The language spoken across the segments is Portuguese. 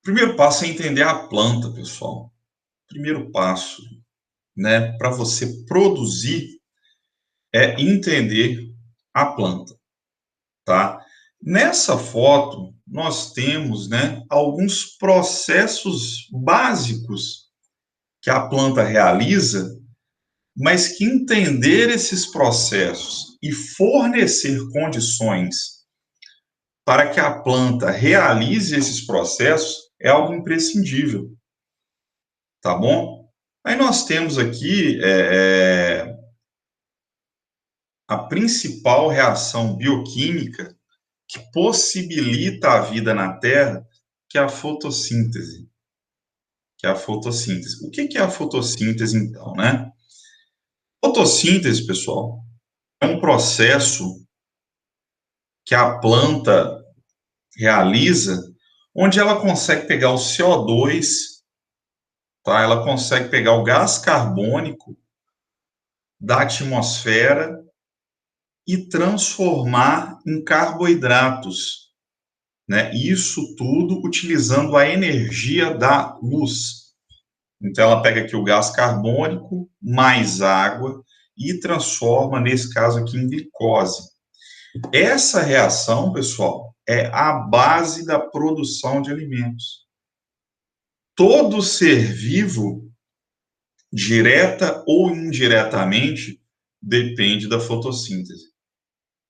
Primeiro passo é entender a planta, pessoal. Primeiro passo, né, para você produzir é entender a planta, tá? Nessa foto, nós temos, né, alguns processos básicos que a planta realiza, mas que entender esses processos e fornecer condições para que a planta realize esses processos é algo imprescindível, tá bom? Aí nós temos aqui a principal reação bioquímica que possibilita a vida na Terra, que é a fotossíntese. Que é a fotossíntese. O que é a fotossíntese, então, né? Fotossíntese, pessoal, é um processo que a planta realiza, onde ela consegue pegar o CO2, tá? Ela consegue pegar o gás carbônico da atmosfera e transformar em carboidratos, né? Isso tudo utilizando a energia da luz. Então, ela pega aqui o gás carbônico mais água e transforma, nesse caso aqui, em glicose. Essa reação, pessoal, é a base da produção de alimentos. Todo ser vivo, direta ou indiretamente, depende da fotossíntese,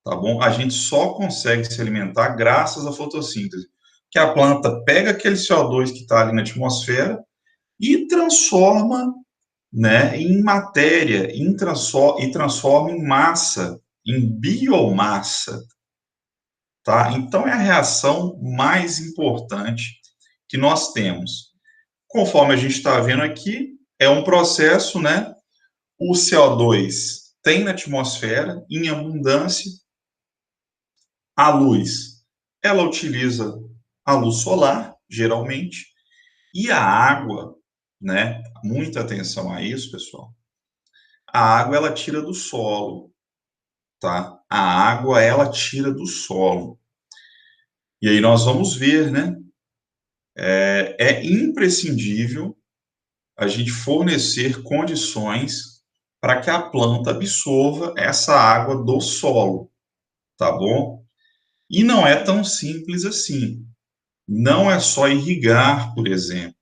tá bom? A gente só consegue se alimentar graças à fotossíntese, que a planta pega aquele CO2 que está ali na atmosfera e transforma, né, em matéria, e transforma em massa, em biomassa, tá? Então, é a reação mais importante que nós temos. Conforme a gente está vendo aqui, é um processo, né? O CO2 tem na atmosfera, em abundância, a luz, ela utiliza a luz solar, geralmente, e a água, né? Muita atenção a isso, pessoal. A água, ela tira do solo, tá? A água, ela tira do solo. E aí nós vamos ver, né? É imprescindível a gente fornecer condições para que a planta absorva essa água do solo, tá bom? E não é tão simples assim. Não é só irrigar, por exemplo.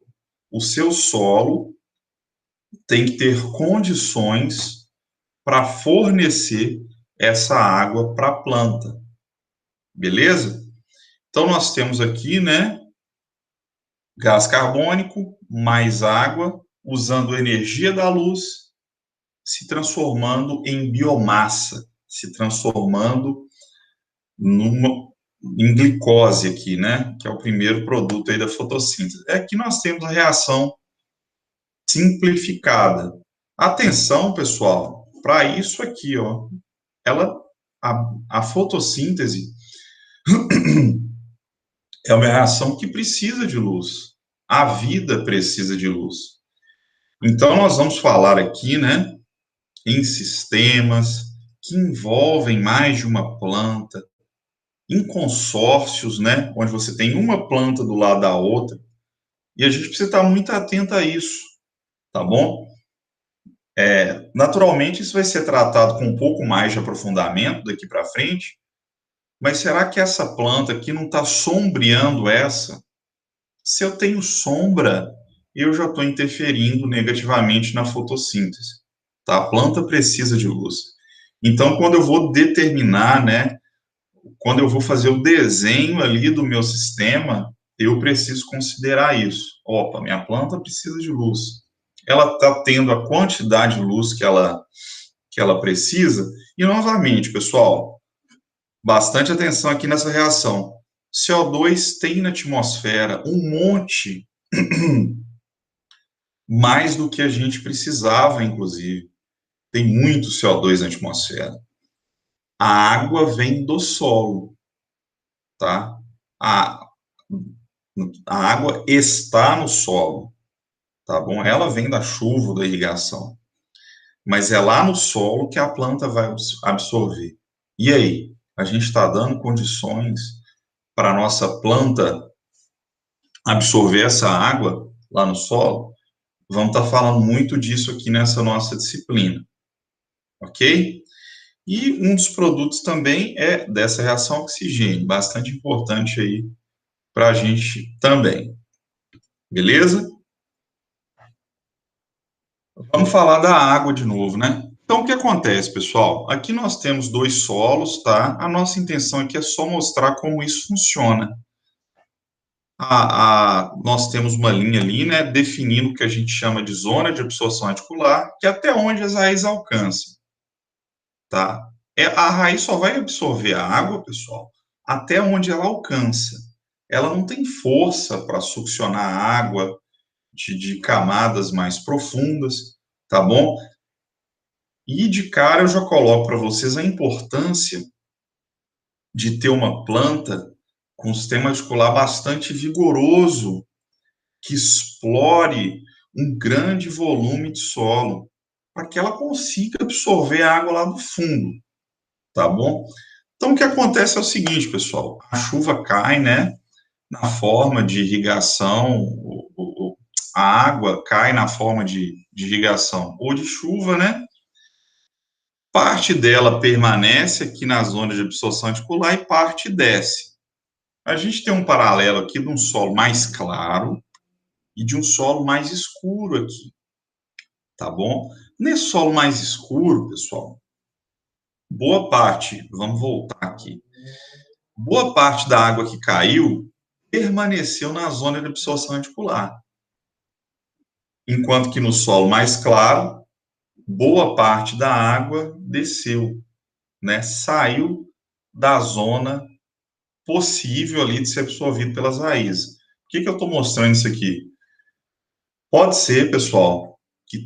O seu solo tem que ter condições para fornecer essa água para a planta, beleza? Então, nós temos aqui, né, gás carbônico mais água, usando a energia da luz, se transformando em biomassa, se transformando numa, em glicose aqui, né, que é o primeiro produto aí da fotossíntese. Aqui nós temos a reação simplificada. Atenção, pessoal, para isso aqui, ó, ela, a fotossíntese é uma reação que precisa de luz. A vida precisa de luz. Então, nós vamos falar aqui, né, em sistemas que envolvem mais de uma planta, em consórcios, né, onde você tem uma planta do lado da outra, e a gente precisa estar muito atento a isso, tá bom? Naturalmente, isso vai ser tratado com um pouco mais de aprofundamento daqui para frente, mas será que essa planta aqui não está sombreando essa? Se eu tenho sombra, eu já estou interferindo negativamente na fotossíntese, tá? A planta precisa de luz. Então, quando eu vou determinar, né, quando eu vou fazer o desenho ali do meu sistema, eu preciso considerar isso. Opa, minha planta precisa de luz. Ela está tendo a quantidade de luz que ela precisa. E, novamente, pessoal, bastante atenção aqui nessa reação. CO2 tem na atmosfera um monte mais do que a gente precisava, inclusive. Tem muito CO2 na atmosfera. A água vem do solo, tá? A, a água está no solo, tá bom? Ela vem da chuva, da irrigação. Mas é lá no solo que a planta vai absorver. E aí? A gente está dando condições para a nossa planta absorver essa água lá no solo, vamos estar falando muito disso aqui nessa nossa disciplina, ok? E um dos produtos também é dessa reação oxigênio, bastante importante aí para a gente também, beleza? Vamos falar da água de novo, né? Então, o que acontece, pessoal? Aqui nós temos dois solos, tá? A nossa intenção aqui é só mostrar como isso funciona. Nós temos uma linha ali, né, definindo o que a gente chama de zona de absorção radicular, que é até onde as raízes alcançam, tá? A raiz só vai absorver a água, pessoal, até onde ela alcança. Ela não tem força para succionar a água de camadas mais profundas, tá bom? E de cara eu já coloco para vocês a importância de ter uma planta com sistema radicular bastante vigoroso, que explore um grande volume de solo, para que ela consiga absorver a água lá do fundo, tá bom? Então, o que acontece é o seguinte, pessoal, a chuva cai, né, na forma de irrigação, a água cai na forma de irrigação ou de chuva, né, parte dela permanece aqui na zona de absorção radicular e parte desce. A gente tem um paralelo aqui de um solo mais claro e de um solo mais escuro aqui, tá bom? Nesse solo mais escuro, pessoal, boa parte, vamos voltar aqui, boa parte da água que caiu permaneceu na zona de absorção radicular, enquanto que no solo mais claro, boa parte da água desceu, né? Saiu da zona possível ali de ser absorvido pelas raízes. Por que eu estou mostrando isso aqui? Pode ser, pessoal, que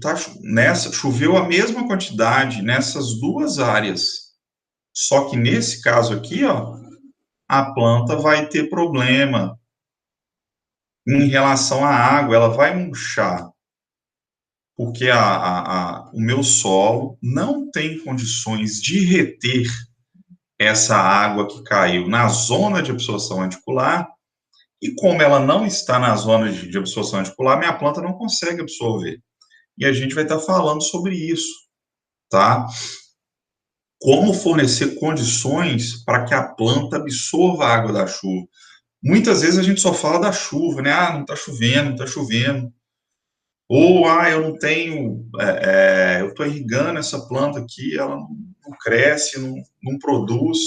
choveu a mesma quantidade nessas duas áreas. Só que nesse caso aqui, ó, a planta vai ter problema em relação à água, ela vai murchar, porque o meu solo não tem condições de reter essa água que caiu na zona de absorção radicular, e como ela não está na zona de absorção radicular, minha planta não consegue absorver. E a gente vai estar falando sobre isso, tá? Como fornecer condições para que a planta absorva a água da chuva. Muitas vezes a gente só fala da chuva, né? Ah, não está chovendo, não está chovendo. Ou, eu não tenho, eu estou irrigando essa planta aqui, ela não cresce, não produz.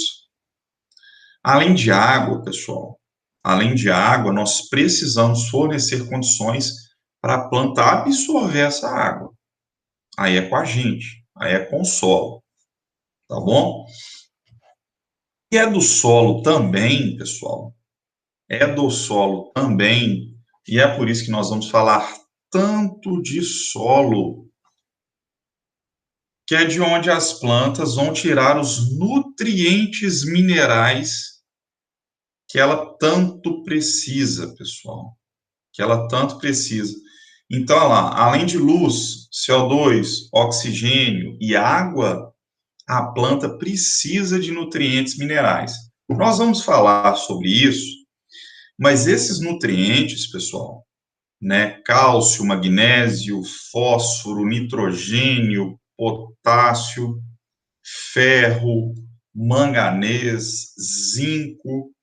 Além de água, pessoal, além de água, nós precisamos fornecer condições para a planta absorver essa água. Aí é com a gente, aí é com o solo, tá bom? E é do solo também, pessoal, é do solo também, e é por isso que nós vamos falar tanto de solo, que é de onde as plantas vão tirar os nutrientes minerais que ela tanto precisa, pessoal, que ela tanto precisa. Então, olha lá, além de luz, CO2, oxigênio e água, a planta precisa de nutrientes minerais. Nós vamos falar sobre isso, mas esses nutrientes, pessoal, né, cálcio, magnésio, fósforo, nitrogênio, potássio, ferro, manganês, zinco,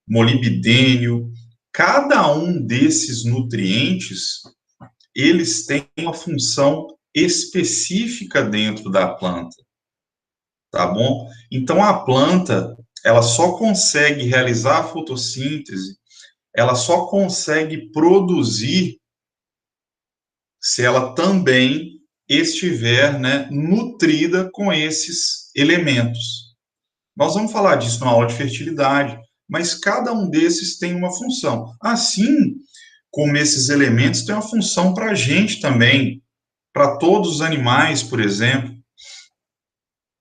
molibdênio, cada um desses nutrientes, eles têm uma função específica dentro da planta, tá bom? Então a planta, ela só consegue realizar a fotossíntese, ela só consegue produzir se ela também estiver, né, nutrida com esses elementos. Nós vamos falar disso na aula de fertilidade, mas cada um desses tem uma função. Assim como esses elementos têm uma função para a gente também, para todos os animais, por exemplo,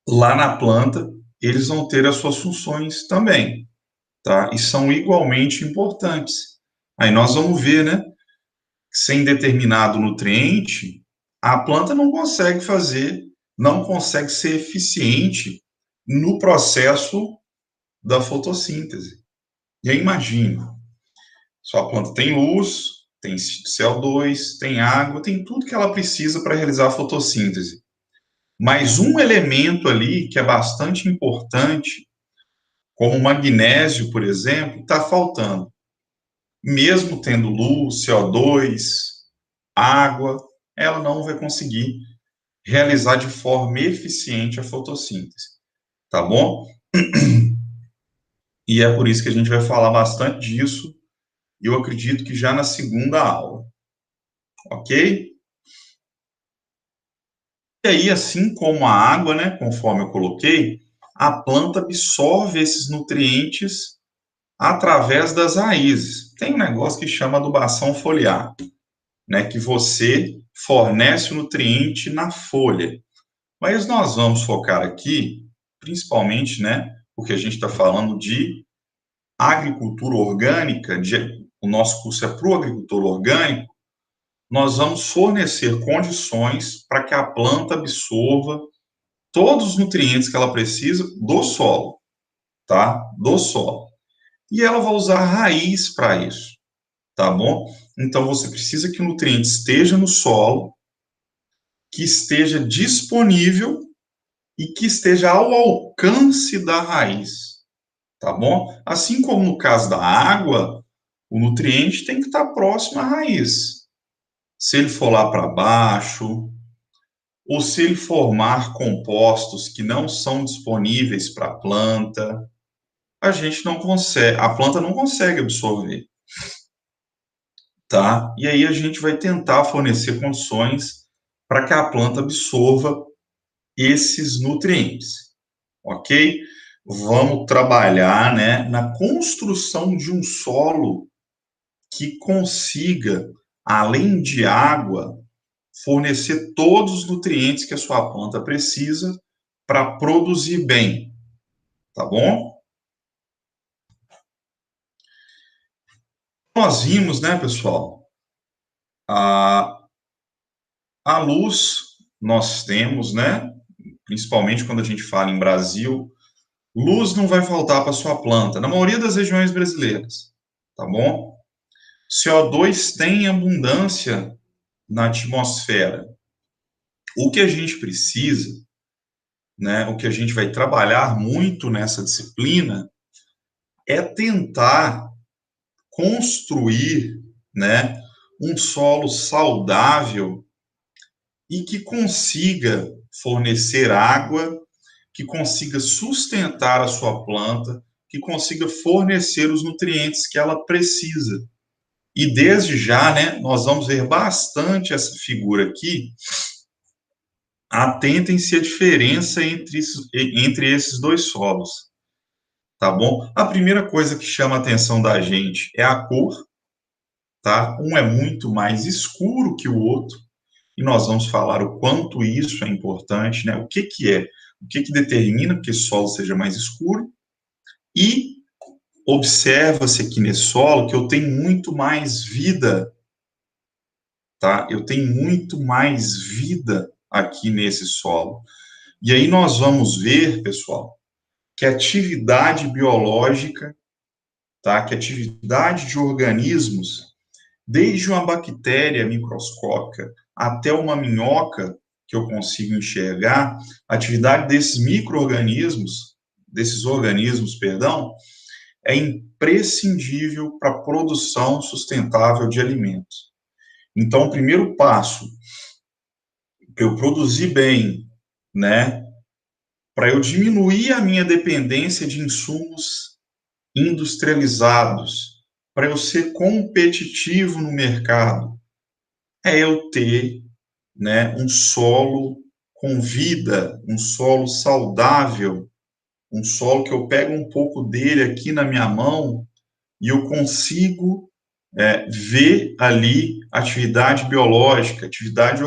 lá na planta, eles vão ter as suas funções também, tá? E são igualmente importantes. Aí nós vamos ver, né, que sem determinado nutriente, a planta não consegue fazer, não consegue ser eficiente no processo da fotossíntese. E aí imagina, Sua planta tem luz, tem CO2, tem água, tem tudo que ela precisa para realizar a fotossíntese. Mas um elemento ali que é bastante importante, como o magnésio, por exemplo, está faltando. Mesmo tendo luz, CO2, água, ela não vai conseguir realizar de forma eficiente a fotossíntese, tá bom? E é por isso que a gente vai falar bastante disso, e eu acredito que já na segunda aula, ok? E aí, assim como a água, né, conforme eu coloquei, a planta absorve esses nutrientes através das raízes. Tem um negócio que chama adubação foliar, né, que você fornece o nutriente na folha. Mas nós vamos focar aqui, principalmente, né, porque a gente está falando de agricultura orgânica, o nosso curso é para o agricultor orgânico, nós vamos fornecer condições para que a planta absorva todos os nutrientes que ela precisa do solo, tá? Do solo. E ela vai usar a raiz para isso, tá bom? Então você precisa que o nutriente esteja no solo, que esteja disponível e que esteja ao alcance da raiz, tá bom? Assim como no caso da água, o nutriente tem que estar próximo à raiz. Se ele for lá para baixo, ou se ele formar compostos que não são disponíveis para a planta, a gente não consegue, a planta não consegue absorver, tá? E aí a gente vai tentar fornecer condições para que a planta absorva esses nutrientes, ok? Vamos trabalhar, né, na construção de um solo que consiga, além de água, fornecer todos os nutrientes que a sua planta precisa para produzir bem, tá bom? Nós vimos, né, pessoal, a, a luz nós temos, né, principalmente quando a gente fala em Brasil, luz não vai faltar para sua planta, na maioria das regiões brasileiras, tá bom? CO2 tem abundância na atmosfera. O que a gente precisa, né, o que a gente vai trabalhar muito nessa disciplina é tentar construir, né, um solo saudável e que consiga fornecer água, que consiga sustentar a sua planta, que consiga fornecer os nutrientes que ela precisa. E desde já, né, nós vamos ver bastante essa figura aqui. Atentem-se à diferença entre esses dois solos, tá bom? A primeira coisa que chama a atenção da gente é a cor, tá? Um é muito mais escuro que o outro, e nós vamos falar o quanto isso é importante, né? O que que é? O que que determina que esse solo seja mais escuro? E observa-se aqui nesse solo que eu tenho muito mais vida, tá? Eu tenho muito mais vida aqui nesse solo. E aí nós vamos ver, pessoal, que a atividade biológica, tá? Que a atividade de organismos, desde uma bactéria microscópica até uma minhoca que eu consigo enxergar, a atividade desses organismos, perdão, é imprescindível para a produção sustentável de alimentos. Então, o primeiro passo para eu produzir bem, né, para eu diminuir a minha dependência de insumos industrializados, para eu ser competitivo no mercado, é eu ter, né, um solo com vida, um solo saudável, um solo que eu pego um pouco dele aqui na minha mão e eu consigo ver ali atividade biológica, atividade